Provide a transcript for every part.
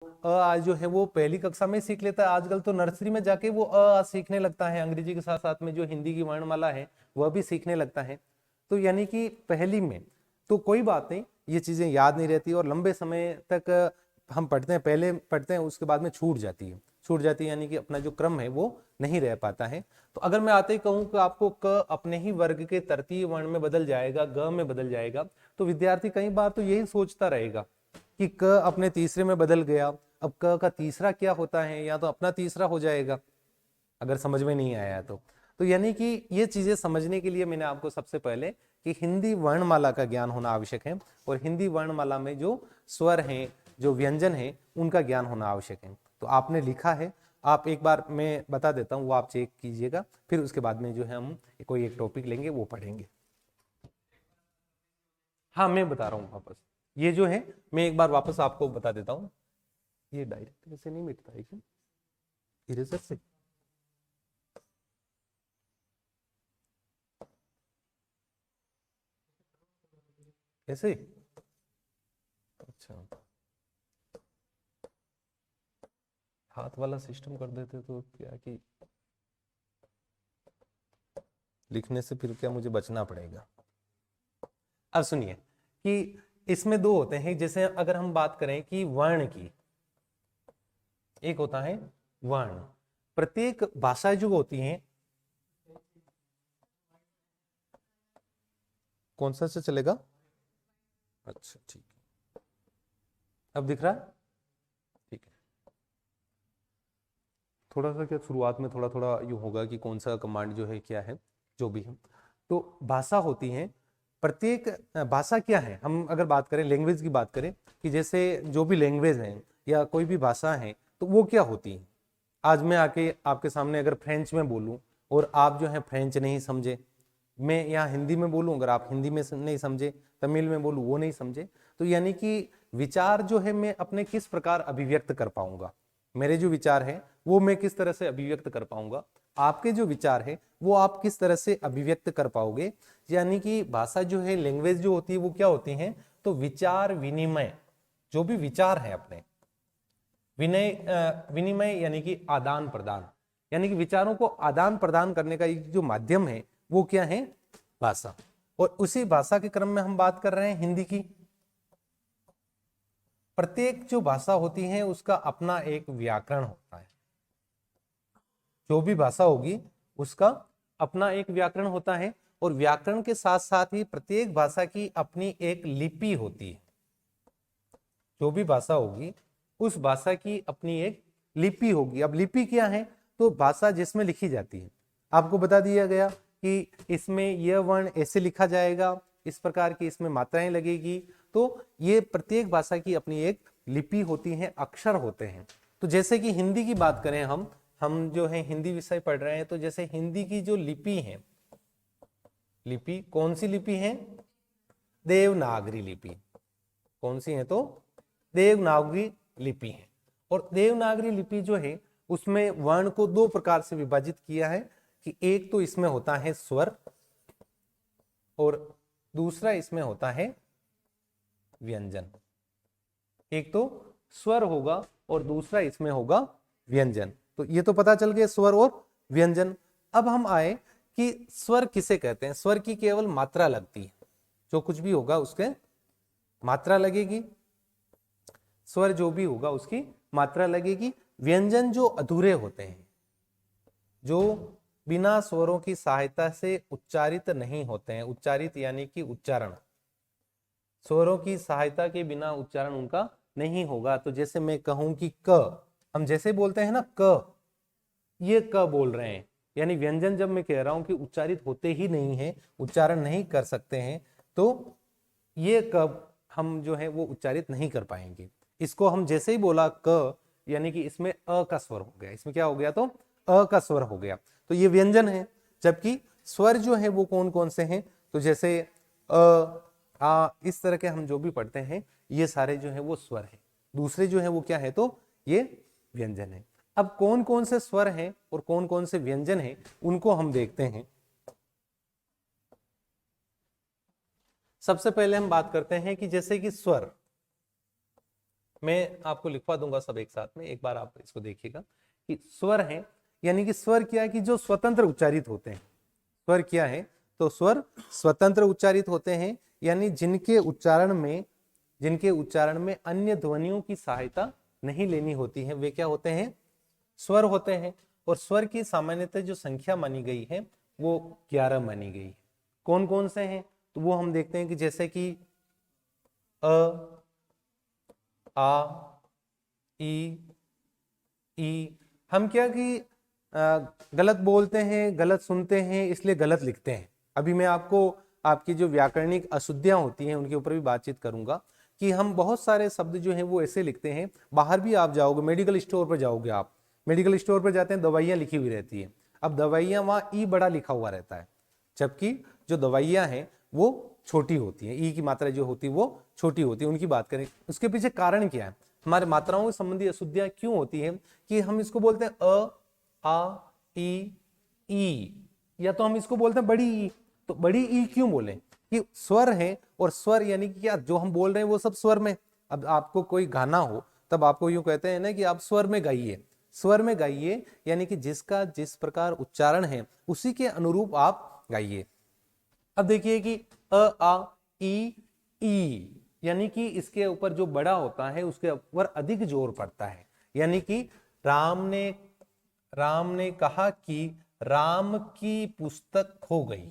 आज जो है वो पहली कक्षा में सीख लेता है, आजकल तो नर्सरी में जाके वो आ सीखने लगता है, अंग्रेजी के साथ साथ में जो हिंदी की वर्णमाला है वह भी सीखने लगता है। तो यानी कि पहली में तो कोई बात नहीं, ये चीजें याद नहीं रहती और लंबे समय तक हम पढ़ते हैं, पहले पढ़ते हैं उसके बाद में छूट जाती है, यानी कि अपना जो क्रम है वो नहीं रह पाता है। तो अगर मैं आते ही कहूं कि आपको क अपने ही वर्ग के तृतीय वर्ण में बदल जाएगा, ग में बदल जाएगा, तो विद्यार्थी कई बार तो यही सोचता रहेगा कि क अपने तीसरे में बदल गया, अब क का तीसरा क्या होता है, या तो अपना तीसरा हो जाएगा अगर समझ में नहीं आया तो यानी कि ये चीजें समझने के लिए मैंने आपको सबसे पहले कि हिंदी वर्णमाला का ज्ञान होना आवश्यक है, और हिंदी वर्णमाला में जो स्वर हैं, जो व्यंजन हैं, उनका ज्ञान होना आवश्यक है। तो आपने लिखा है, आप एक बार मैं बता देता हूँ, वो आप चेक कीजिएगा, फिर उसके बाद में जो है हम कोई एक टॉपिक लेंगे वो पढ़ेंगे। हाँ, मैं बता रहा हूँ वापस, ये जो है मैं एक बार वापस आपको बता देता हूँ। ये डायरेक्ट वैसे नहीं मिटता है क्या इरेजर से? ऐसे? अच्छा, हाथ वाला सिस्टम कर देते तो क्या कि लिखने से फिर क्या मुझे बचना पड़ेगा। अब सुनिए कि इसमें दो होते हैं, जैसे अगर हम बात करें कि वर्ण की, एक होता है वर्ण, प्रत्येक भाषा जो होती है, कौन सा से चलेगा? अच्छा ठीक है, अब दिख रहा है? ठीक है। थोड़ा सा क्या शुरुआत में थोड़ा थोड़ा यूं होगा कि कौन सा कमांड जो है क्या है, जो भी है। तो भाषा होती है, प्रत्येक भाषा क्या है, हम अगर बात करें लैंग्वेज की बात करें कि जैसे जो भी लैंग्वेज है या कोई भी भाषा है तो वो क्या होती है। आज मैं आके आपके सामने अगर फ्रेंच में बोलूं और आप जो है फ्रेंच नहीं समझे, मैं यहाँ हिंदी में बोलूं अगर आप हिंदी में नहीं समझे, तमिल में बोलूं वो नहीं समझे, तो यानी कि विचार जो है मैं अपने किस प्रकार अभिव्यक्त कर पाऊंगा, मेरे जो विचार है वो मैं किस तरह से अभिव्यक्त कर पाऊंगा, आपके जो विचार है वो आप किस तरह से अभिव्यक्त कर पाओगे। यानी कि भाषा जो है, लैंग्वेज जो होती है वो क्या होती है, तो विचार विनिमय, जो भी विचार है अपने विनिमय यानी कि आदान प्रदान, यानी कि विचारों को आदान प्रदान करने का एक जो माध्यम है वो क्या है, भाषा। और उसी भाषा के क्रम में हम बात कर रहे हैं हिंदी की। प्रत्येक जो भाषा होती है उसका अपना एक व्याकरण होता है, जो भी भाषा होगी उसका अपना एक व्याकरण होता है, और व्याकरण के साथ साथ ही प्रत्येक भाषा की अपनी एक लिपि होती है। जो भी भाषा होगी उस भाषा की अपनी एक लिपि होगी। अब लिपि क्या है, तो भाषा जिसमें लिखी जाती है, आपको बता दिया गया कि इसमें यह वर्ण ऐसे लिखा जाएगा, इस प्रकार की इसमें मात्राएं लगेगी। तो ये प्रत्येक भाषा की अपनी एक लिपि होती है, अक्षर होते हैं। तो जैसे कि हिंदी की बात करें, हम जो है हिंदी विषय पढ़ रहे हैं, तो जैसे हिंदी की जो लिपि है, लिपि कौन सी लिपि है, देवनागरी लिपि। कौन सी है, तो देवनागरी लिपि है। और देवनागरी लिपि जो है उसमें वर्ण को दो प्रकार से विभाजित किया है, कि एक तो इसमें होता है स्वर और दूसरा इसमें होता है व्यंजन। एक तो स्वर होगा और दूसरा इसमें होगा व्यंजन। तो ये तो पता चल गया स्वर और व्यंजन। अब हम आए कि स्वर किसे कहते हैं। स्वर की केवल मात्रा लगती है, जो कुछ भी होगा उसके मात्रा लगेगी, स्वर जो भी होगा उसकी मात्रा लगेगी। व्यंजन जो अधूरे होते हैं, जो बिना स्वरों की सहायता से उच्चारित नहीं होते हैं, उच्चारित यानी कि उच्चारण, स्वरों की सहायता के बिना उच्चारण उनका नहीं होगा। तो जैसे मैं कहूं कि क, हम जैसे बोलते हैं ना क, ये क बोल रहे हैं, यानी व्यंजन जब मैं कह रहा हूं कि उच्चारित होते ही नहीं है, उच्चारण नहीं कर सकते हैं, तो ये क हम जो है वो उच्चारित नहीं कर पाएंगे। इसको हम जैसे ही बोला क, यानी कि इसमें अ का स्वर हो गया, इसमें क्या हो गया, तो अ का स्वर हो गया, तो ये व्यंजन है। जबकि स्वर जो है वो कौन कौन से हैं, तो जैसे आ, इस तरह के हम जो भी पढ़ते हैं ये सारे जो है वो स्वर हैं, दूसरे जो है वो क्या है, तो ये व्यंजन है। अब कौन कौन से स्वर हैं और कौन कौन से व्यंजन हैं उनको हम देखते हैं। सबसे पहले हम बात करते हैं कि जैसे कि स्वर, मैं आपको लिखवा दूंगा सब एक साथ में, एक बार आप इसको देखिएगा कि स्वर है, यानी कि स्वर क्या है कि जो स्वतंत्र उच्चारित होते हैं। स्वर क्या है, तो स्वर स्वतंत्र उच्चारित होते हैं, यानी जिनके उच्चारण में अन्य ध्वनियों की सहायता नहीं लेनी होती है, वे क्या होते हैं, स्वर होते हैं। और स्वर की सामान्यतः जो संख्या मानी गई है वो 11 मानी गई है। कौन कौन से हैं, तो वो हम देखते हैं कि जैसे कि अ, आ, ई, ई। हम क्या कि गलत बोलते हैं, गलत सुनते हैं, इसलिए गलत लिखते हैं। अभी मैं आपको आपकी जो व्याकरणिक अशुद्धियां होती हैं उनके ऊपर भी बातचीत करूंगा कि हम बहुत सारे शब्द जो हैं वो ऐसे लिखते हैं। बाहर भी आप जाओगे, मेडिकल स्टोर पर जाओगे, आप मेडिकल स्टोर पर जाते हैं, दवाइयां लिखी हुई रहती है। अब दवाइयां वहां ई बड़ा लिखा हुआ रहता है, जबकि जो दवाइयां हैं वो छोटी होती है, ई की मात्रा जो होती है वो छोटी होती है। उनकी बात करें, उसके पीछे कारण क्या है, हमारे मात्राओं संबंधी अशुद्धियां क्यों होती है कि हम इसको बोलते हैं अ, आ, ई, या तो हम इसको बोलते हैं बड़ी ई। तो बड़ी ई क्यों बोले, कि स्वर है, और स्वर यानी कि क्या, जो हम बोल रहे हैं वो सब स्वर में। अब आपको कोई गाना हो तब आपको यूं कहते हैं ना कि आप स्वर में गाइए, स्वर में गाइए, यानी कि जिसका जिस प्रकार उच्चारण है उसी के अनुरूप आप गाइए। अब देखिए कि अ, आ, ई, यानी कि इसके ऊपर जो बड़ा होता है उसके ऊपर अधिक जोर पड़ता है। यानी कि राम ने कहा कि राम की पुस्तक खो गई।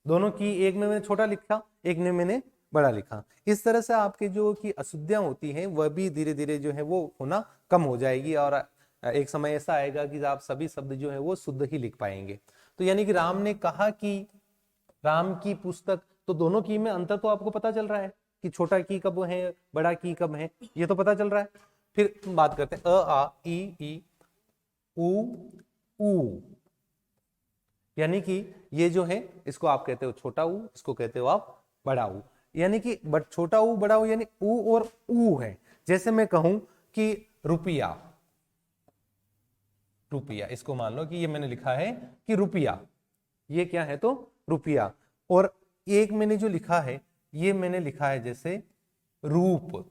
दोनों की, एक में मैंने छोटा लिखा, एक में मैंने बड़ा लिखा। इस तरह से आपके जो की अशुद्धियां होती हैं वह भी धीरे धीरे जो है वो होना कम हो जाएगी, और एक समय ऐसा आएगा कि आप सभी शब्द जो है वो शुद्ध ही लिख पाएंगे। तो यानी कि राम ने कहा कि राम की पुस्तक, तो दोनों की में अंतर तो आपको पता चल रहा है कि छोटा की कब है, बड़ा की कब है, ये तो पता चल रहा है। फिर बात करते हैं अ, आ, ई, ऊ, यानी कि ये जो है इसको आप कहते हो छोटा ऊ, इसको कहते हो आप बड़ा ऊ। यानी कि बट छोटा ऊ बड़ा ऊ यानी ऊ और ऊ है। जैसे मैं कहूं कि रुपया, रुपया, इसको मान लो कि ये मैंने लिखा है कि रुपया, ये क्या है, तो रुपया। और एक मैंने जो लिखा है, ये मैंने लिखा है जैसे रूप।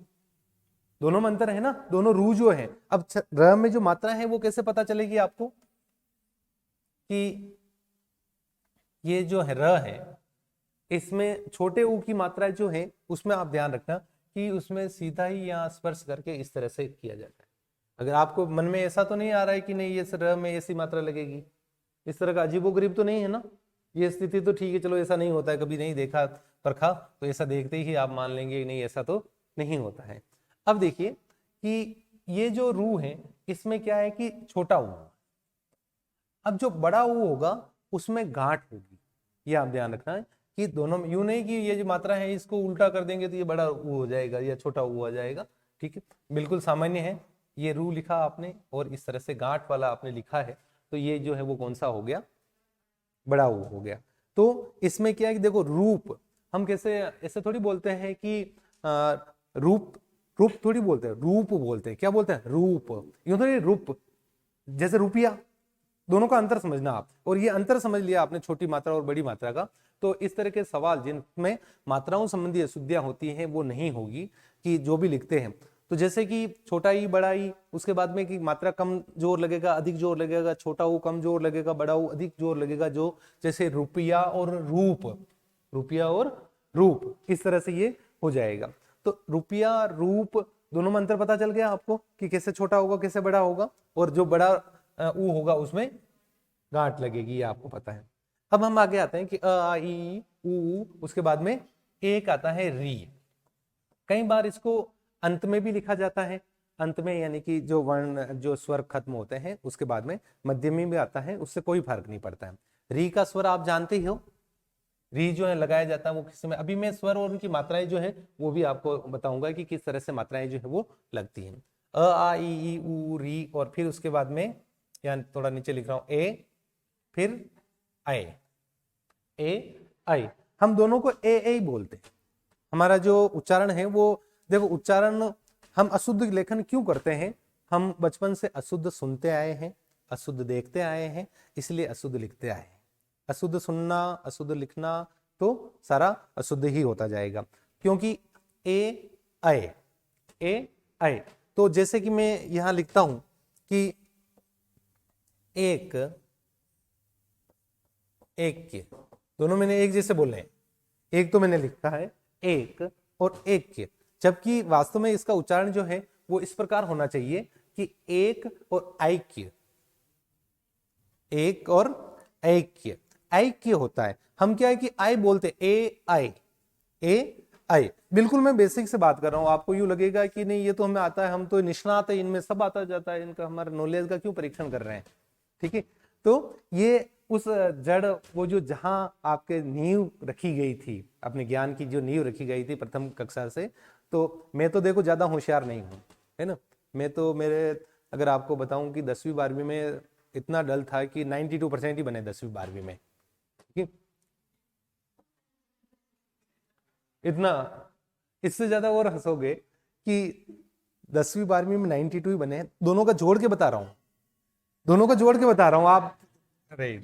दोनों में अंतर है ना, दोनों रू जो है। अब र में जो मात्रा है वो कैसे पता चलेगी आपको, कि ये जो है र है, इसमें छोटे ऊ की मात्रा जो है उसमें आप ध्यान रखना कि उसमें सीधा ही यहाँ स्पर्श करके इस तरह से किया जाता है। अगर आपको मन में ऐसा तो नहीं आ रहा है कि नहीं ये र में ऐसी मात्रा लगेगी, इस तरह का अजीबोगरीब तो नहीं है ना, ये स्थिति तो ठीक है, चलो ऐसा नहीं होता है, कभी नहीं देखा परखा तो ऐसा देखते ही आप मान लेंगे नहीं ऐसा तो नहीं होता है। अब देखिए कि ये जो रू है इसमें क्या है कि छोटा ऊ, अब जो बड़ा ऊ होगा उसमें गांठ होगी। ये आप ध्यान रखना है कि दोनों में यूं नहीं कि ये जो मात्रा है इसको उल्टा कर देंगे तो ये बड़ा ऊ हो जाएगा या छोटा ऊ आ जाएगा। ठीक है, बिल्कुल सामान्य है। ये रू लिखा आपने और इस तरह से गांठ वाला आपने लिखा है, तो ये जो है वो कौन सा हो गया, बड़ा ऊ हो गया। तो इसमें क्या है कि देखो रूप, हम कैसे ऐसे थोड़ी बोलते हैं कि रूप, रूप थोड़ी बोलते हैं, रूप बोलते हैं। क्या बोलते हैं, रूप, यूं थोड़ी रूप, जैसे रुपया। दोनों का अंतर समझना आप, और ये अंतर समझ लिया आपने छोटी मात्रा और बड़ी मात्रा का। तो इस तरह के सवाल जिनमें मात्राओं संबंधी अशुद्धियां होती हैं वो नहीं होगी, कि जो भी लिखते हैं तो जैसे कि छोटा ई बड़ा ई, उसके बाद में कि मात्रा कम जोर लगेगा अधिक जोर लगेगा, छोटा ऊ कम जोर लगेगा, बड़ा ऊ अधिक जोर लगेगा। जो जैसे रुपया और रूप, रुपया और रूप, इस तरह से ये हो जाएगा। तो रुपया रूप दोनों में अंतर पता चल गया आपको कि कैसे छोटा होगा कैसे बड़ा होगा, और जो बड़ा ऊ होगा उसमें गांठ लगेगी, ये आपको पता है। अब हम आगे आते हैं कि अ आ ई ऊ, उसके बाद में एक आता है री। कई बार इसको अंत में भी लिखा जाता है, अंत में यानी कि जो वर्ण जो स्वर खत्म होते हैं उसके बाद में मध्य में भी आता है, उससे कोई फर्क नहीं पड़ता है। री का स्वर आप जानते ही हो, री जो है लगाया जाता है वो किस में। अभी मैं स्वर और उनकी मात्राएं जो है वो भी आपको बताऊंगा कि किस तरह से मात्राएं जो है वो लगती हैं। अ आ ई ऊ री, और फिर उसके बाद में यहाँ थोड़ा नीचे लिख रहा हूं ए, फिर आई, ए आई। हम दोनों को ए बोलते हैं। हमारा जो उच्चारण है वो, देखो उच्चारण हम अशुद्ध लेखन क्यों करते हैं, हम बचपन से अशुद्ध सुनते आए हैं, अशुद्ध देखते आए हैं, इसलिए अशुद्ध लिखते आए हैं। अशुद्ध सुनना अशुद्ध लिखना तो सारा अशुद्ध ही होता जाएगा, क्योंकि ए आए। तो जैसे कि मैं यहां लिखता हूं कि एक के, दोनों मैंने एक जैसे बोले हैं, एक तो मैंने लिखा है एक और एक के, जबकि वास्तव में इसका उच्चारण जो है वो इस प्रकार होना चाहिए कि एक और ऐक्य, एक और ऐक्य, ऐक्य होता है। हम क्या है कि आई बोलते ए आई, बिल्कुल मैं बेसिक से बात कर रहा हूं। आपको यूं लगेगा कि नहीं ये तो हमें आता है, हम तो निष्णात है इनमें, सब आता जाता है, इनका हमारा नॉलेज का क्यों परीक्षण कर रहे हैं। ठीक है, तो ये उस जड़, वो जो जहां आपके नींव रखी गई थी, अपने ज्ञान की जो नींव रखी गई थी प्रथम कक्षा से, तो मैं तो देखो ज्यादा होशियार नहीं हूं, है ना। मैं तो अगर आपको बताऊं कि 10वीं 12वीं में इतना डल था कि 92% ही बने 10वीं 12वीं में। ठीक, इतना, इससे ज्यादा और हंसोगे कि 10वीं 12वीं में 92 ही बने। दोनों का जोड़ के बता रहा हूं, दोनों का जोड़ के बता रहा हूं आप। अरे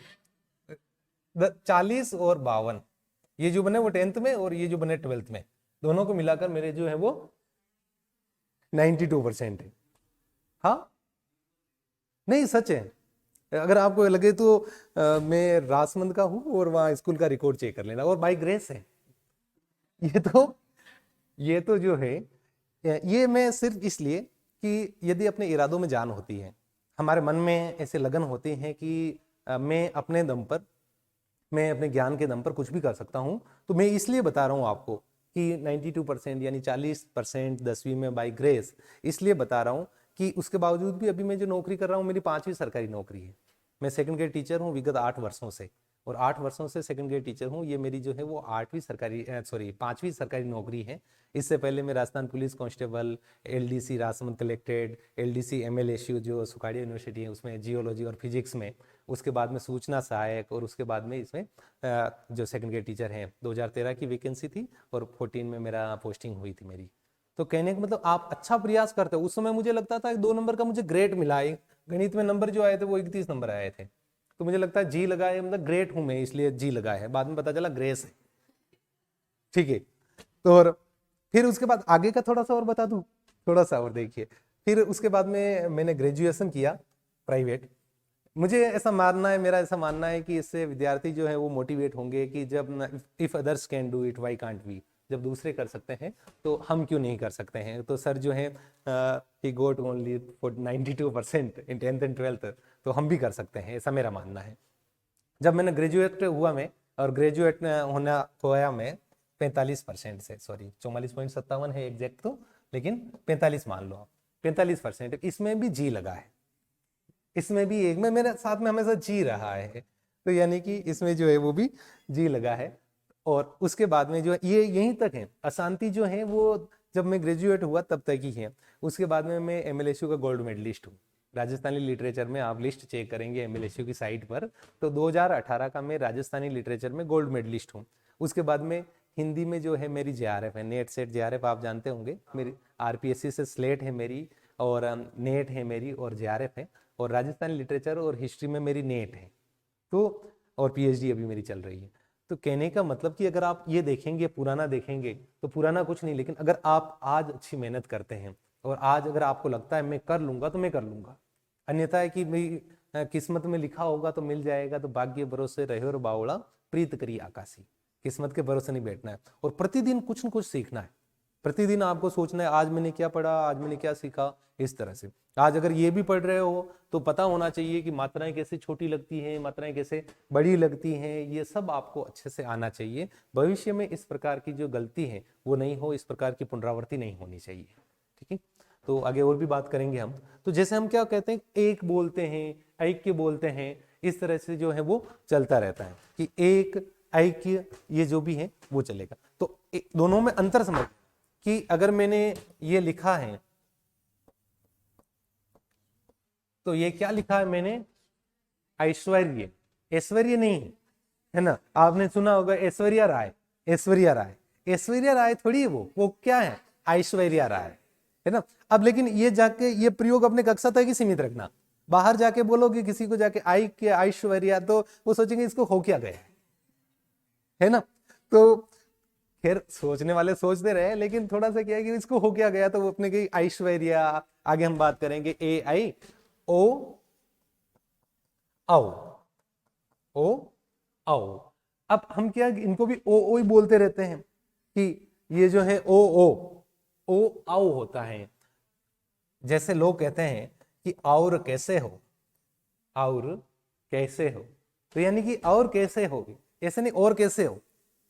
40 और 52, ये जो बने वो 10th में और ये जो बने 12th में, दोनों को मिलाकर मेरे जो है वो 92% है। हाँ, नहीं सच है। अगर आपको लगे तो मैं राजमंद का हूं और वहां स्कूल का रिकॉर्ड चेक कर लेना, और बाई ग्रेस है। ये तो ये तो जो है, ये मैं सिर्फ इसलिए कि यदि अपने इरादों में जान होती है, हमारे मन में ऐसे लगन होते हैं कि मैं अपने दम पर, मैं अपने ज्ञान के दम पर कुछ भी कर सकता हूं, तो मैं इसलिए बता रहा हूं आपको कि 92% यानी 40% 10वीं में बाई ग्रेस, इसलिए बता रहा हूं कि उसके बावजूद भी अभी मैं जो नौकरी कर रहा हूं मेरी 5वीं सरकारी नौकरी है। मैं सेकंड ग्रेड टीचर हूं विगत 8 वर्षों से, और 8 वर्षों से सेकंड ग्रेड टीचर हूं। ये मेरी जो है वो 5वीं सरकारी नौकरी है। इससे पहले मैं Rajasthan police constable, LDC Rajsamand collected, LDC MLSU जो सुखाड़िया यूनिवर्सिटी है उसमें जियोलॉजी और फिजिक्स में, उसके बाद में सूचना सहायक, और उसके बाद में इसमें जो सेकंड ग्रेड टीचर हैं 2013 की वैकेंसी थी और 14 में मेरा पोस्टिंग हुई थी मेरी। तो कहने का मतलब आप अच्छा प्रयास करते हो। उस समय मुझे लगता था 2 नंबर का मुझे ग्रेट मिला है, गणित में नंबर जो आए थे वो 31 नंबर आए थे, तो मुझे लगता है जी लगाए, मतलब ग्रेट हूं मैं इसलिए जी लगाया है। बाद में पता चला ग्रेस है। ठीक है, तो और फिर उसके बाद आगे का थोड़ा सा और बता दूं, थोड़ा सा और देखिए। फिर उसके बाद में मैंने ग्रेजुएशन किया प्राइवेट। मुझे ऐसा मानना है, मेरा ऐसा मानना है कि इससे विद्यार्थी जो है वो मोटिवेट होंगे कि जब if others can do it why can't we, जब दूसरे कर सकते हैं तो हम क्यों नहीं कर सकते हैं। तो सर जो है ही got only for 92% in 10th and 12th, तो हम भी कर सकते हैं, ऐसा मेरा मानना है। जब मैंने ग्रेजुएट हुआ मैं, और ग्रेजुएट होना होया मैं 45% से, सॉरी 44.57 है एग्जैक्ट तो, लेकिन 45 मान लो आप, 45%। इसमें भी जी लगा है, इसमें भी एक में मेरे साथ में हमेशा जी रहा है, तो यानी कि इसमें जो है वो भी जी लगा है। और उसके बाद में जो है ये यहीं तक है, अशांति जो है वो जब मैं ग्रेजुएट हुआ तब तक ही है। उसके बाद में मैं एमएलएसयू का गोल्ड मेडलिस्ट हूँ। राजस्थानी लिटरेचर में आप लिस्ट चेक करेंगे एमएलएसयू की साइट पर, तो 2018 का मैं राजस्थानी लिटरेचर में गोल्ड मेडलिस्ट हूँ। उसके बाद में हिंदी में जो है मेरी जेआरएफ है, नेट सेट जेआरएफ आप जानते होंगे, मेरी आरपीएससी से स्लेट है मेरी, और नेट है मेरी, और जेआरएफ है। और राजस्थानी लिटरेचर और हिस्ट्री में मेरी नेट है, तो और पीएचडी अभी मेरी चल रही है। तो कहने का मतलब कि अगर आप ये देखेंगे, पुराना देखेंगे, तो पुराना कुछ नहीं, लेकिन अगर आप आज अच्छी मेहनत करते हैं और आज अगर आपको लगता है मैं कर लूंगा, तो मैं कर लूंगा। अन्यथा है कि मेरी किस्मत में लिखा होगा तो मिल जाएगा, तो भाग्य भरोसे रहे और बावड़ा प्रीत करी आकाशी। किस्मत के भरोसे नहीं बैठना है, और प्रतिदिन कुछ न कुछ सीखना है। प्रतिदिन आपको सोचना है आज मैंने क्या पढ़ा, आज मैंने क्या सीखा, इस तरह से। आज अगर ये भी पढ़ रहे हो तो पता होना चाहिए कि मात्राएं कैसे छोटी लगती हैं, मात्राएं कैसे बड़ी लगती हैं, ये सब आपको अच्छे से आना चाहिए। भविष्य में इस प्रकार की जो गलती है वो नहीं हो, इस प्रकार की पुनरावृत्ति नहीं होनी चाहिए। ठीक है, तो आगे और भी बात करेंगे हम। तो जैसे हम क्या कहते हैं, एक बोलते हैं, ऐक्य बोलते हैं, इस तरह से जो है वो चलता रहता है कि एक ऐक्य ये जो भी है वो चलेगा। तो दोनों में अंतर समझ कि अगर मैंने ये लिखा है, तो ये क्या लिखा है मैंने, ऐश्वर्य, ऐश्वर्य नहीं है ना। आपने सुना होगा ऐश्वर्या राय, ऐश्वर्या राय, ऐश्वर्या राय थोड़ी है वो क्या है, ऐश्वर्या राय, है ना। अब लेकिन ये जाके ये प्रयोग अपने कक्षा तक ही सीमित रखना, बाहर जाके बोलोगे किसी को जाके आई के ऐश्वर्या, तो वो सोचेंगे इसको हो क्या गया है ना। तो खैर सोचने वाले सोचते रहे, लेकिन थोड़ा सा क्या है कि इसको हो क्या गया, तो वो अपने की ऐश्वर्या, आगे हम बात करेंगे ए आई ओ औ, ओ औ। अब हम क्या इनको भी ओ ही बोलते रहते हैं कि ये जो है ओ औ होता है। जैसे लोग कहते हैं कि और कैसे हो, और कैसे हो, तो यानी कि और कैसे होगी, ऐसे नहीं और कैसे हो।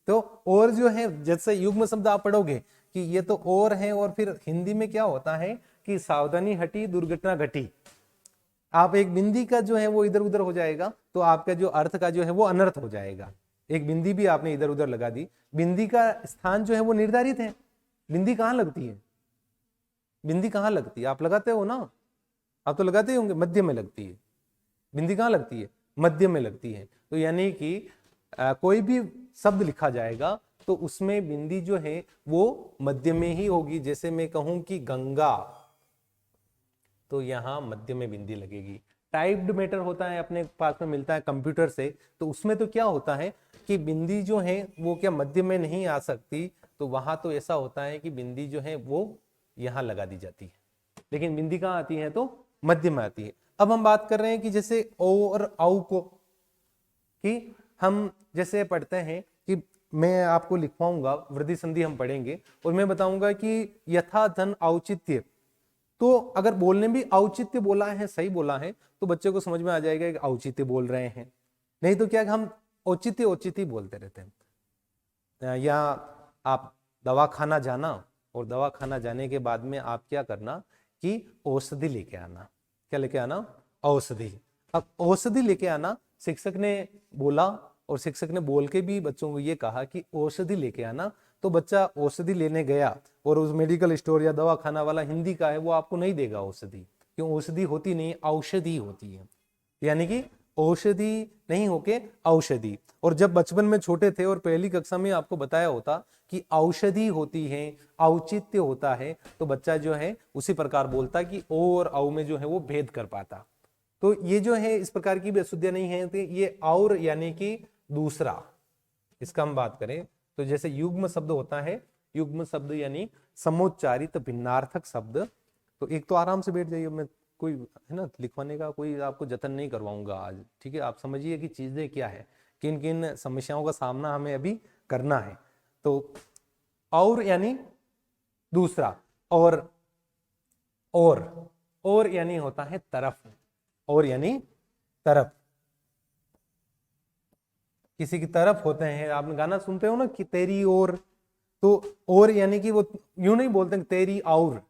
तो और जो है जैसे युग्म शब्द आप पढ़ोगे कि ये तो और है, और फिर हिंदी में क्या होता है कि सावधानी हटी दुर्घटना घटी। आप एक बिंदी का जो है वो इधर उधर हो जाएगा, तो आपका जो अर्थ का जो है वो अनर्थ हो जाएगा। एक बिंदी भी आपने इधर उधर लगा दी, बिंदी का स्थान जो है वो निर्धारित है। बिंदी कहाँ लगती है, बिंदी कहाँ लगती है, आप लगाते हो ना, आप तो लगाते होंगे, मध्य में लगती है। बिंदी कहाँ लगती है, मध्य में लगती है। तो यानी कि कोई भी शब्द लिखा जाएगा तो उसमें बिंदी जो है वो मध्य में ही होगी। जैसे मैं कहूं कि गंगा, तो यहां मध्य में बिंदी लगेगी। टाइप्ड मैटर होता है, अपने पास में मिलता है कंप्यूटर से, तो उसमें तो क्या होता है कि बिंदी जो है वो क्या मध्य में नहीं आ सकती, तो वहां तो ऐसा होता है कि बिंदी जो है वो यहां लगा दी जाती है, लेकिन बिंदी कहाँ आती है, तो मध्य में आती है। अब हम बात कर रहे हैं कि जैसे ओ और औ को, कि हम जैसे पढ़ते हैं कि मैं आपको लिखवाऊंगा, वृद्धि संधि हम पढ़ेंगे, और मैं बताऊंगा कि यथा धन औचित्य, तो अगर बोलने भी औचित्य बोला है, सही बोला है, तो बच्चे को समझ में आ जाएगा कि औचित्य बोल रहे हैं। नहीं तो क्या हम औचित्य औचित्य बोलते रहते हैं। या आप दवा खाना जाना, और दवा खाना जाने के बाद में आप क्या करना कि औषधि लेके आना। क्या लेके आना, औषधि। अब औषधि लेके आना शिक्षक ने बोला, और शिक्षक ने बोल के भी बच्चों को ये कहा कि औषधि लेके आना, तो बच्चा औषधि लेने गया, और उस मेडिकल स्टोर या दवा खाना वाला हिंदी का है, वो आपको नहीं देगा औषधि। क्यों, औषधि होती नहीं, औषधि होती है, यानी कि औषधि नहीं होके औषधि। और जब बचपन में छोटे थे और पहली कक्षा में आपको बताया होता कि औषधि होती है, औचित्य होता है, तो बच्चा जो है उसी प्रकार बोलता कि ओ और औ में जो है वो भेद कर पाता। तो ये जो है इस प्रकार की भी अशुद्धियां नहीं है, तो ये और यानी कि दूसरा, इसका हम बात करें तो जैसे युग्म शब्द होता है, युग्म शब्द यानी समोच्चारित भिन्नार्थक शब्द। तो एक तो आराम से बैठ जाइए, मैं कोई है ना लिखवाने का कोई आपको जतन नहीं करवाऊंगा आज, ठीक है। आप समझिए कि चीजें क्या है, किन किन समस्याओं का सामना हमें अभी करना है। तो और यानी दूसरा, और यानी होता है तरफ, और यानी तरफ, किसी की तरफ होते हैं। आपने गाना सुनते हो ना कि तेरी ओर, तो और यानी कि वो यूं नहीं बोलते तेरी और,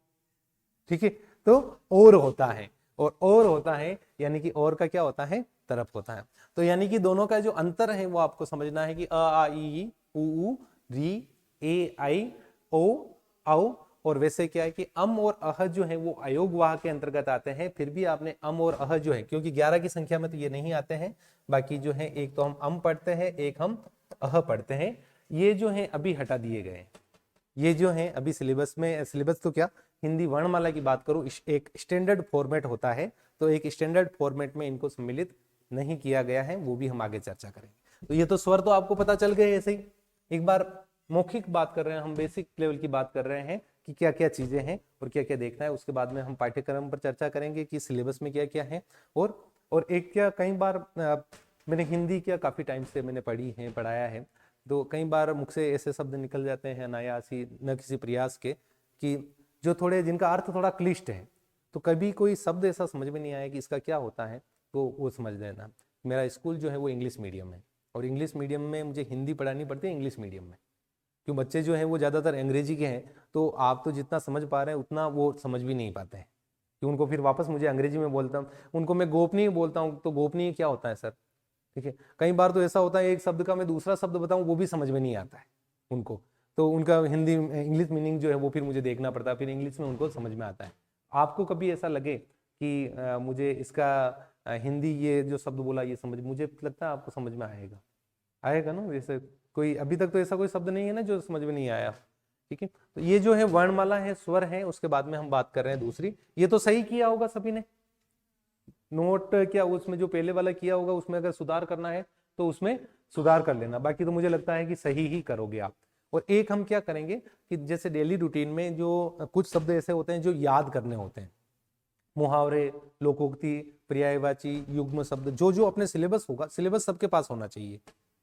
ठीक है। तो और होता है, और होता है यानी कि और का क्या होता है, तरफ होता है। तो यानी कि दोनों का जो अंतर है वो आपको समझना है कि अ आ ई उ री ए आई ओ औ। और वैसे क्या है कि अम और अह जो है वो अयोग वाह के अंतर्गत आते हैं। फिर भी आपने अम और अह जो है, क्योंकि 11 की संख्या में तो ये नहीं आते हैं, बाकी जो है एक तो हम अम पढ़ते हैं, एक हम अह पढ़ते हैं, ये जो है अभी हटा दिए गए। ये जो है अभी सिलेबस में, सिलेबस तो क्या हिंदी वर्णमाला की बात करूं, एक स्टैंडर्ड फॉर्मेट होता है, तो एक स्टैंडर्ड फॉर्मेट में इनको सम्मिलित नहीं किया गया है, वो भी हम आगे चर्चा करेंगे। तो ये तो स्वर तो आपको पता चल गए ऐसे ही। एक बार मौखिक बात कर रहे हैं हम, बेसिक लेवल की बात कर रहे हैं कि क्या क्या चीजें हैं और क्या क्या देखना है। उसके बाद में हम पाठ्यक्रम पर चर्चा करेंगे कि सिलेबस में क्या क्या है। और एक क्या, कई बार मैंने हिंदी क्या काफी टाइम से मैंने पढ़ी है, पढ़ाया है, तो कई बार मुख से ऐसे शब्द निकल जाते हैं अनायास ही, न किसी प्रयास के, कि जो थोड़े जिनका अर्थ थोड़ा क्लिष्ट है। तो कभी कोई शब्द ऐसा समझ में नहीं आया कि इसका क्या होता है, तो वो समझ लेना। मेरा स्कूल जो है वो इंग्लिश मीडियम है, और इंग्लिश मीडियम में मुझे हिंदी पढ़ानी पड़ती है इंग्लिश मीडियम में, क्यों बच्चे जो हैं वो ज़्यादातर अंग्रेजी के हैं, तो आप तो जितना समझ पा रहे हैं उतना वो समझ भी नहीं पाते हैं, कि उनको फिर वापस मुझे अंग्रेजी में बोलता हूँ, उनको मैं गोपनीय बोलता हूँ, तो गोपनीय क्या होता है सर, ठीक है। कई बार तो ऐसा होता है एक शब्द का मैं दूसरा शब्द बताऊं वो भी समझ में नहीं आता है उनको, तो उनका हिंदी इंग्लिश मीनिंग जो है वो फिर मुझे देखना पड़ता है, फिर इंग्लिश में उनको समझ में आता है। आपको कभी ऐसा लगे कि मुझे इसका हिंदी ये जो शब्द बोला ये समझ, मुझे लगता है आपको समझ में आएगा, आएगा ना। जैसे कोई अभी तक तो ऐसा कोई शब्द नहीं है ना जो समझ में नहीं आया, ठीक है। तो ये जो है वर्णमाला है, स्वर है, उसके बाद में हम बात कर रहे हैं दूसरी। ये तो सही किया होगा सभी ने, नोट क्या उसमें जो पहले वाला किया होगा उसमें अगर सुधार करना है तो उसमें सुधार कर लेना, बाकी तो मुझे लगता है कि सही ही करोगे आप। और एक हम क्या करेंगे कि जैसे डेली रूटीन में जो कुछ शब्द ऐसे होते हैं जो याद करने होते हैं, मुहावरे, लोकोक्ति, पर्यायवाची, युग्म शब्द, जो जो अपने सिलेबस होगा, सिलेबस सबके पास होना चाहिए,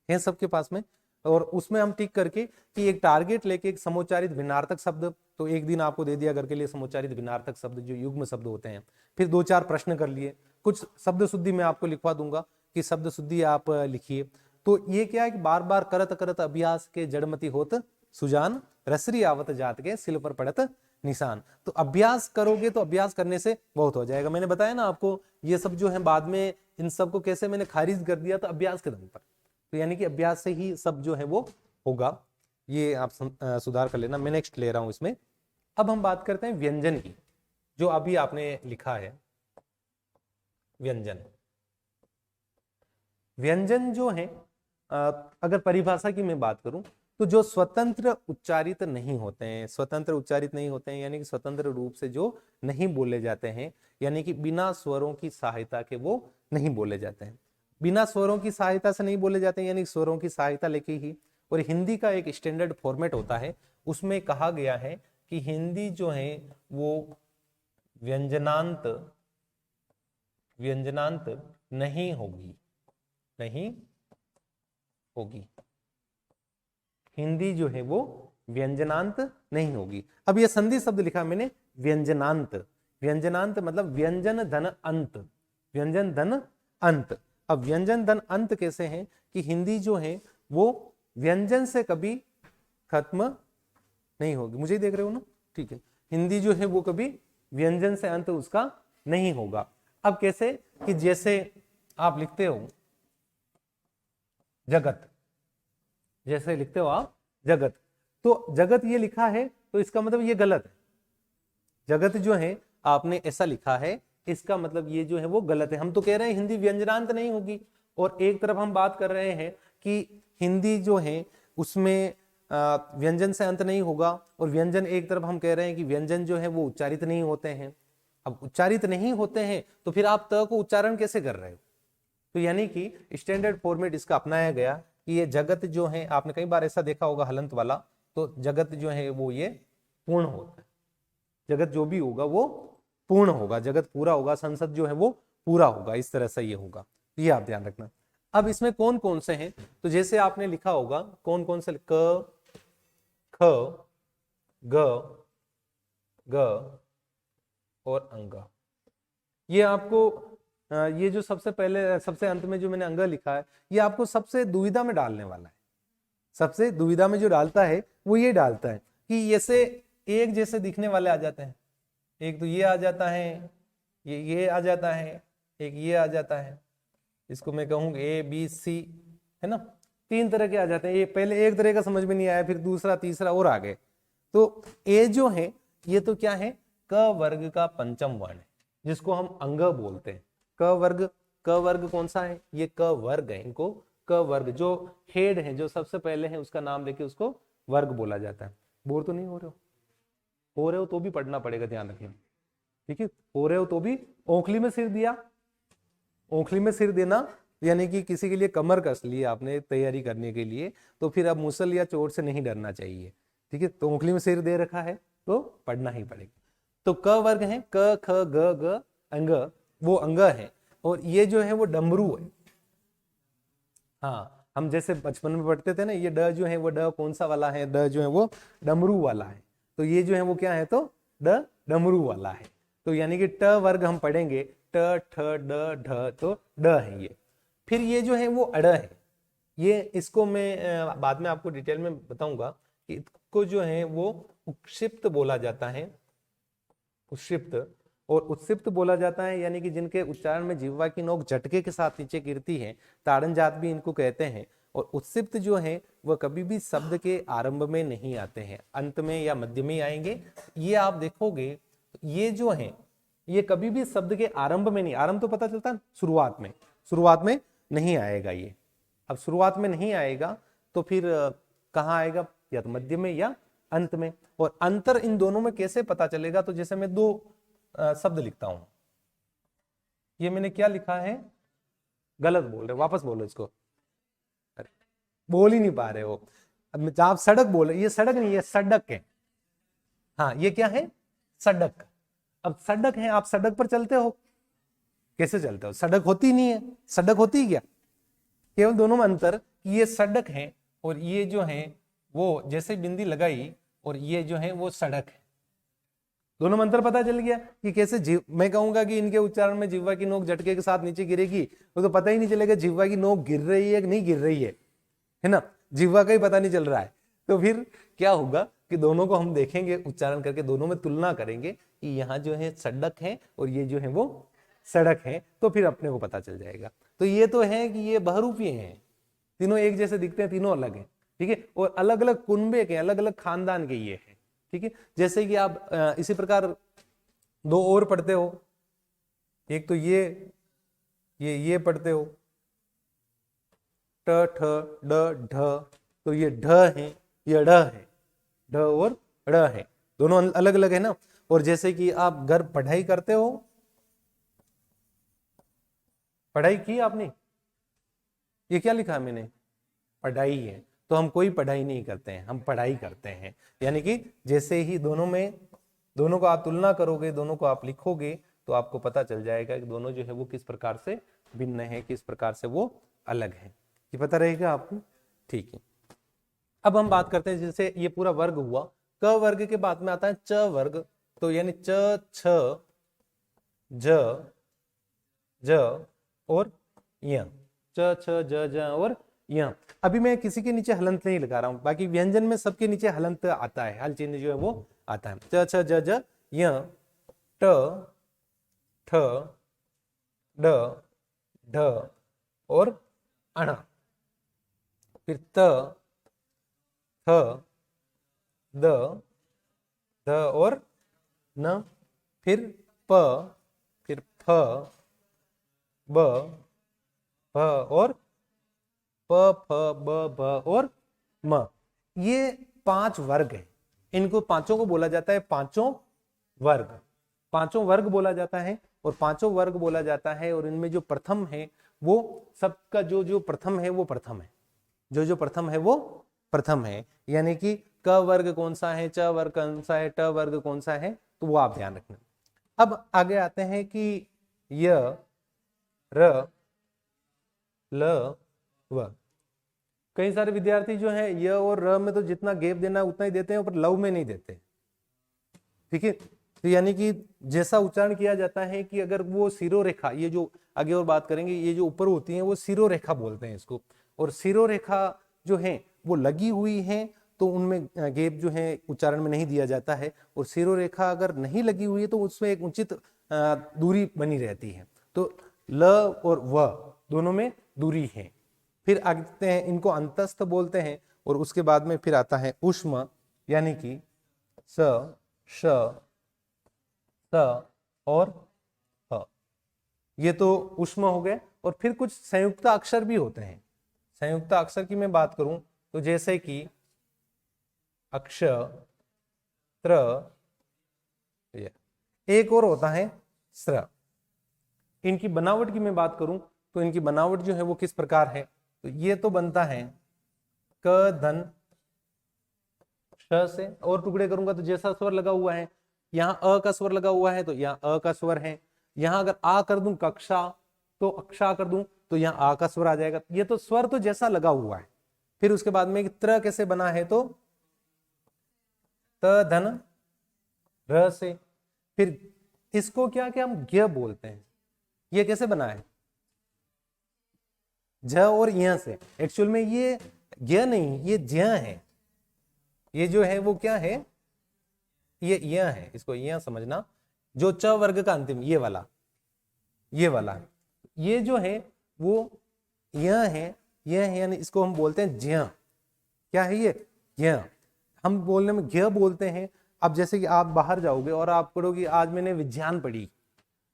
है सबके पास में, और उसमें हम टिक करके कि एक टारगेट लेके एक समोच्चारित भिन्नार्थक शब्द, तो एक दिन आपको दे दिया घर के लिए समोच्चारित भिन्नार्थक शब्द जो युग्म शब्द होते हैं, फिर 2-4 प्रश्न कर लिए, कुछ शब्द शुद्धि मैं आपको लिखवा दूंगा कि शब्द शुद्धि आप लिखिए। तो ये क्या है कि बार बार करत करत अभ्यास के जड़मती होत सुजान, रसरी आवत जात के सिल पर पड़त निशान। तो अभ्यास करोगे तो अभ्यास करने से बहुत हो जाएगा। मैंने बताया ना आपको, ये सब जो है बाद में इन सबको कैसे मैंने खारिज कर दिया, तो अभ्यास के दम पर, तो यानी कि अभ्यास से ही सब जो है वो होगा। ये आप सुधार कर लेना, मैं नेक्स्ट ले रहा हूं इसमें। अब हम बात करते हैं व्यंजन की, जो अभी आपने लिखा है व्यंजन। व्यंजन जो है अगर परिभाषा की मैं बात करूं तो जो स्वतंत्र उच्चारित नहीं होते हैं, स्वतंत्र उच्चारित नहीं होते हैं यानी कि स्वतंत्र रूप से जो नहीं बोले जाते हैं, यानी कि बिना स्वरों की सहायता के वो नहीं बोले जाते हैं, बिना स्वरों की सहायता से नहीं बोले जाते हैं, यानी स्वरों की सहायता लेके ही। और हिंदी का एक स्टैंडर्ड फॉर्मेट होता है, उसमें कहा गया है कि हिंदी जो है वो व्यंजनांत व्यंजनांत नहीं होगी, नहीं होगी, हिंदी जो है वो व्यंजनांत नहीं होगी। अब ये संधि शब्द लिखा मैंने व्यंजनांत, व्यंजनांत मतलब व्यंजन धन अंत, व्यंजन धन अंत। अब व्यंजन धन अंत कैसे हैं कि हिंदी जो है वो व्यंजन से कभी खत्म नहीं होगी, मुझे ही देख रहे हो ना, ठीक है, हिंदी जो है वो कभी व्यंजन से अंत उसका नहीं होगा। अब कैसे कि जैसे आप लिखते हो जगत, जैसे लिखते हो आप जगत, तो जगत ये लिखा है तो इसका मतलब ये गलत है, जगत जो है आपने ऐसा लिखा है, इसका मतलब ये जो है वो गलत है। हम तो कह रहे हैं हिंदी व्यंजनांत नहीं होगी, और एक तरफ हम बात कर रहे हैं कि हिंदी जो है उसमें व्यंजन से अंत नहीं होगा, और व्यंजन एक तरफ हम कह रहे हैं कि व्यंजन जो है वो उच्चारित नहीं होते हैं। अब उच्चारित नहीं होते हैं तो फिर आप त को उच्चारण कैसे कर रहे हो? तो यानी कि स्टैंडर्ड फॉर्मेट इसका अपनाया गया कि ये जगत जो है, आपने कई बार ऐसा देखा होगा हलंत वाला, तो जगत जो है वो ये पूर्ण होता है, जगत जो भी होगा वो पूर्ण होगा, जगत पूरा होगा, संसद जो है वो पूरा होगा, इस तरह से ये होगा, ये आप ध्यान रखना। अब इसमें कौन कौन से हैं, तो जैसे आपने लिखा होगा कौन कौन से, क ख ग ग और अंग, ये आपको ये जो सबसे पहले सबसे अंत में जो मैंने अंग लिखा है, ये आपको सबसे दुविधा में डालने वाला है, सबसे दुविधा में जो डालता है वो ये डालता है कि जैसे एक जैसे दिखने वाले आ जाते हैं, एक तो ये आ जाता है, ये आ जाता है, एक ये आ जाता है, इसको मैं कहूँगा ए बी सी, है ना, 3 तरह के आ जाते हैं। ये पहले एक तरह का समझ में नहीं आया, फिर दूसरा तीसरा और आ गए। तो ए जो है ये तो क्या है, क वर्ग का पंचम वर्ण है, जिसको हम अंग बोलते हैं। क वर्ग कौन सा है, ये क वर्ग है, इनको क वर्ग, जो हेड है, जो सबसे पहले है, उसका नाम लेके उसको वर्ग बोला जाता है। बोर तो नहीं हो रहे हो रहे हो तो भी पढ़ना पड़ेगा, ध्यान रखना, ठीक है, हो रहे हो तो भी। ओखली में सिर दिया, ओखली में सिर देना यानी कि किसी के लिए कमर कस ली आपने तैयारी करने के लिए, तो फिर अब मुसल या चोट से नहीं डरना चाहिए, ठीक है, तो ओखली में सिर दे रखा है तो पढ़ना ही पड़ेगा। तो क वर्ग है, क ख ग ग अंग, वो अंग है, और ये जो है वो डमरू है। हाँ, हम जैसे बचपन में पढ़ते थे ना, ये ड जो है वो ड कौन सा वाला है, ड जो है वो डमरू वाला है, तो ये जो है वो क्या है, तो ड डमरू वाला है। तो यानी कि ट वर्ग हम पढ़ेंगे, ट ठ ड ढ, तो ड है ये। फिर ये जो है वो अड़ है, ये इसको मैं बाद में आपको डिटेल में बताऊंगा कि इसको जो है वो उत्क्षिप्त बोला जाता है, उत्क्षिप्त, और उत्सिप्त बोला जाता है यानी कि जिनके उच्चारण में जिह्वा की नोक झटके के साथ नीचे गिरती है, ताड़न जात भी इनको कहते हैं। और उत्सिप्त जो है वह कभी भी शब्द के आरंभ में नहीं आते हैं, अंत में या मध्य में आएंगे। ये आप देखोगे, ये जो है ये कभी भी शब्द के आरंभ में नहीं, आरंभ तो पता चलता है शुरुआत में, शुरुआत में नहीं आएगा ये। अब शुरुआत में नहीं आएगा तो फिर कहाँ आएगा, या तो मध्य में या अंत में। और अंतर इन दोनों में कैसे पता चलेगा, तो जैसे मैं 2 शब्द लिखता हूं, ये मैंने क्या लिखा है, गलत बोल रहे, वापस बोलो इसको, बोल ही नहीं पा रहे हो। अब जहां आप सड़क बोले, ये सड़क नहीं, ये सड़क है। हाँ, ये क्या है? सड़क। अब सड़क है, आप सड़क पर चलते हो, कैसे चलते हो? सड़क होती नहीं है, सड़क होती है क्या? केवल दोनों में अंतर कि ये सड़क है और ये जो है वो जैसे बिंदी लगाई और ये जो है वो सड़क है। दोनों में अंतर पता चल गया कि कैसे जीव, मैं कहूंगा कि इनके उच्चारण में जिह्वा की नोक झटके के साथ नीचे गिरेगी, तो पता ही नहीं चलेगा जिह्वा की नोक गिर रही है कि नहीं गिर रही है ना, जिह्वा का ही पता नहीं चल रहा है। तो फिर क्या होगा कि दोनों को हम देखेंगे उच्चारण करके, दोनों में तुलना करेंगे कि यहाँ जो है सड़क है और ये जो है वो सड़क है, तो फिर अपने को पता चल जाएगा। तो ये तो है कि ये बहुरूपी हैं, तीनों एक जैसे दिखते हैं, तीनों अलग हैं, ठीक है, और अलग अलग कुनबे के, अलग अलग खानदान के ये हैं, ठीक है। जैसे कि आप इसी प्रकार दो और पढ़ते हो, एक तो ये पढ़ते हो ट ठ ड ढ, तो ये ढ है, ये ड़ है, ढ और ड़ है, दोनों अलग अलग है ना। और जैसे कि आप घर पढ़ाई करते हो, पढ़ाई की आपने, ये क्या लिखा है मैंने? पढ़ाई है, तो हम कोई पढ़ाई नहीं करते हैं, हम पढ़ाई करते हैं। यानी कि जैसे ही दोनों को आप तुलना करोगे, दोनों को आप लिखोगे, तो आपको पता चल जाएगा कि दोनों जो है वो किस प्रकार से भिन्न है, किस प्रकार से वो अलग है, ये पता रहेगा आपको, ठीक है। अब हम बात करते हैं, जैसे ये पूरा वर्ग हुआ, क वर्ग के बाद में आता है च वर्ग, तो यानी च छ ज ज और य, च छ ज ज और य। अभी मैं किसी के नीचे हलंत नहीं लगा रहा हूं, बाकी व्यंजन में सबके नीचे हलंत आता है, हल चिन्ह जो है वो आता है। च छ ज ज य, ट ठ ड ढ और अण, फिर त थ द ध और न, फिर प, फिर फ, ब, भ और प, फ, ब, भ और म। ये 5 वर्ग है, इनको पांचों को बोला जाता है पांचों वर्ग, पांचों वर्ग बोला जाता है, और पांचों वर्ग बोला जाता है। और इनमें जो प्रथम है वो सबका जो प्रथम है वो प्रथम है, जो प्रथम है वो प्रथम है। यानी कि क वर्ग कौन सा है, च वर्ग कौन सा है, ट वर्ग कौन सा है, तो वो आप ध्यान रखना। अब आगे आते हैं कि य, र, ल, व। कई सारे विद्यार्थी जो है य और र में तो जितना गैप देना है उतना ही देते हैं, पर लव में नहीं देते, ठीक है। तो यानी कि जैसा उच्चारण किया जाता है कि अगर वो सिरोरेखा, ये जो आगे और बात करेंगे, ये जो ऊपर होती है वो सिरोरेखा बोलते हैं इसको, और सिरोरेखा जो है वो लगी हुई है तो उनमें गैप जो है उच्चारण में नहीं दिया जाता है, और सिरोरेखा अगर नहीं लगी हुई है तो उसमें एक उचित दूरी बनी रहती है। तो ल और व दोनों में दूरी है। फिर आगे हैं, इनको अंतस्थ बोलते हैं, और उसके बाद में फिर आता है उष्म, यानी कि स, श, त और ह, ये तो उष्म हो गए। और फिर कुछ संयुक्त अक्षर भी होते हैं। संयुक्त अक्षर की मैं बात करूं तो जैसे कि अक्ष, त्र, एक और होता है स्र। इनकी बनावट की मैं बात करूं तो इनकी बनावट जो है वो किस प्रकार है, तो ये तो बनता है क धन श से, और टुकड़े करूंगा तो जैसा स्वर लगा हुआ है, यहाँ अ का स्वर लगा हुआ है तो यहाँ अ का स्वर है, यहाँ अगर आ कर दूं कक्षा तो अक्षा कर दूं तो यहाँ आ का स्वर आ जाएगा। ये तो स्वर तो जैसा लगा हुआ है। फिर उसके बाद में त्र कैसे बना है, तो त धन र से, फिर इसको क्या क्या हम ज्ञ बोलते हैं, ये कैसे बना है, झ और य से। एक्चुअल में ये ज्ञ नहीं, ये ज्ञ है, ये जो है वो क्या है, ये य है, इसको य समझना। जो च वर्ग का अंतिम ये वाला ये जो है वो य है, यह है, यानी इसको हम बोलते हैं ज्ञ। क्या है ये, ज्ञ। हम बोलने में ज्ञ बोलते हैं। अब जैसे कि आप बाहर जाओगे और आप पढ़ोगे आज मैंने विज्ञान पढ़ी,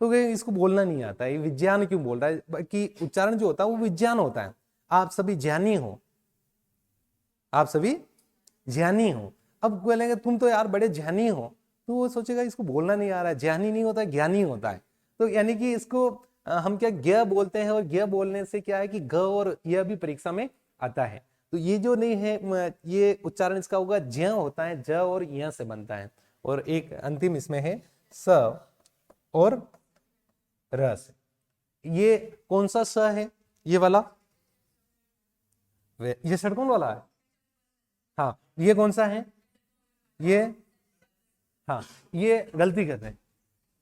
तो इसको बोलना नहीं आता है, ये विज्ञान क्यों बोल रहा है, कि उच्चारण जो होता है वो विज्ञान होता है। आप सभी ज्ञानी हो, आप सभी ज्ञानी हो। अब बोलेंगे तुम तो यार बड़े ज्ञानी हो, तो वो सोचेगा इसको बोलना नहीं आ रहा है, ज्ञानी नहीं होता, ज्ञानी होता है। तो यानी कि इसको हम क्या ज्ञ बोलते हैं, और ज्ञ बोलने से क्या है कि ग और य भी परीक्षा में आता है। तो ये जो नहीं है ये उच्चारण इसका होगा ज्य होता है, ज और य से बनता है, और एक अंतिम इसमें है स और र से। ये कौन सा स है? ये वाला, ये षटकोण वाला है। हाँ, ये कौन सा है? ये, हाँ, ये गलती कर रहे हैं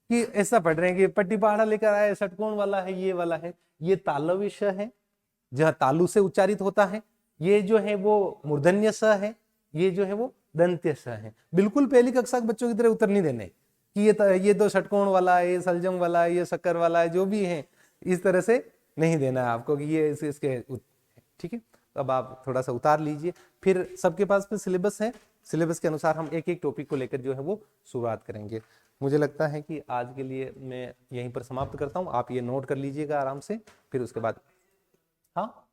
कि ऐसा पढ़ रहे हैं कि पट्टी पहाड़ा लेकर आए, षटकोण वाला है, ये वाला है। ये तालव्य श है, जहां तालु से उच्चारित होता है। ये जो है वो मूर्धन्य स है, ये जो है वो दंत्य स है। बिल्कुल पहली कक्षा के बच्चों की तरह उत्तर नहीं देने कि ये तो षटकोण वाला है, ये सलजम वाला है, ये शक्कर वाला है, जो भी है इस तरह से नहीं देना है आपको कि ये इसके। ठीक है, तो अब आप थोड़ा सा उतार लीजिए, फिर सबके पास फिर सिलेबस है, सिलेबस के अनुसार हम एक एक टॉपिक को लेकर जो है वो शुरुआत करेंगे। मुझे लगता है कि आज के लिए मैं यहीं पर समाप्त करता हूँ, आप ये नोट कर लीजिएगा आराम से, फिर उसके बाद। हाँ,